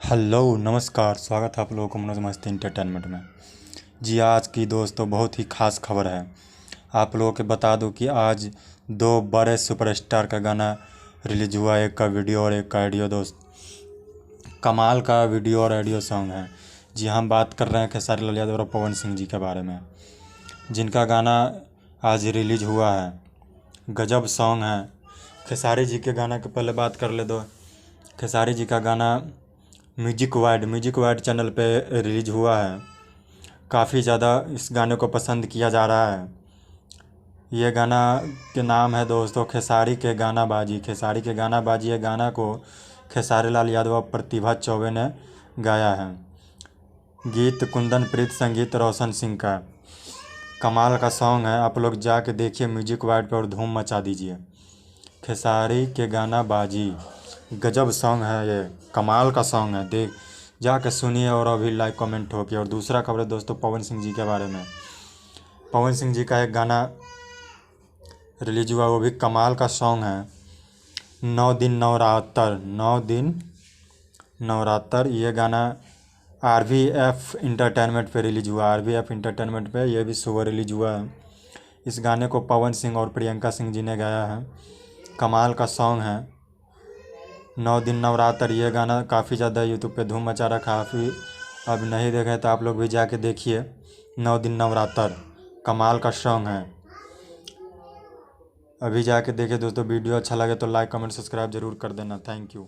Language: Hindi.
हेलो नमस्कार, स्वागत है आप लोगों को मनोज मस्ती एंटरटेनमेंट में। जी आज की दोस्तों बहुत ही ख़ास खबर है। आप लोगों को बता दूं कि आज दो बड़े सुपरस्टार का गाना रिलीज हुआ, एक का वीडियो और एक का ऑडियो। दोस्त कमाल का वीडियो और ऑडियो सॉन्ग है। जी हम बात कर रहे हैं खेसारी लाल यादव और पवन सिंह जी के बारे में, जिनका गाना आज रिलीज हुआ है। गजब सॉन्ग है। खेसारी जी के गाना के पहले बात कर ले दो। खेसारी जी का गाना म्यूजिक वाइड चैनल पे रिलीज हुआ है। काफ़ी ज़्यादा इस गाने को पसंद किया जा रहा है। ये गाना के नाम है दोस्तों खेसारी के गाना बाजी। खेसारी के गाना बाजी, ये गाना को खेसारी लाल यादव और प्रतिभा चौबे ने गाया है। गीत कुंदन प्रीत, संगीत रोशन सिंह का। कमाल का सॉन्ग है, आप लोग जाके देखिए म्यूजिक वाइड पे और धूम मचा दीजिए। खेसारी के गाना बाजी गजब सॉन्ग है, ये कमाल का सॉन्ग है। देख जाके सुनिए और अभी लाइक कमेंट ठोकिए। और दूसरा खबर है दोस्तों पवन सिंह जी के बारे में। पवन सिंह जी का एक गाना रिलीज हुआ, वो भी कमाल का सॉन्ग है। 9 दिन नवरात्र। ये गाना RVF इंटरटेनमेंट पे रिलीज हुआ। RVF इंटरटेनमेंट पे ये भी सुबह रिलीज हुआ है। इस गाने को पवन सिंह और प्रियंका सिंह जी ने गाया है। कमाल का सॉन्ग है 9 दिन नवरात्र। ये गाना काफ़ी ज़्यादा यूट्यूब पे धूम मचा रहा। काफ़ी अब नहीं देखे तो आप लोग भी जाके देखिए। 9 दिन नवरात्र कमाल का सॉन्ग है, अभी जाके देखिए दोस्तों। वीडियो अच्छा लगे तो लाइक कमेंट सब्सक्राइब ज़रूर कर देना। Thank you.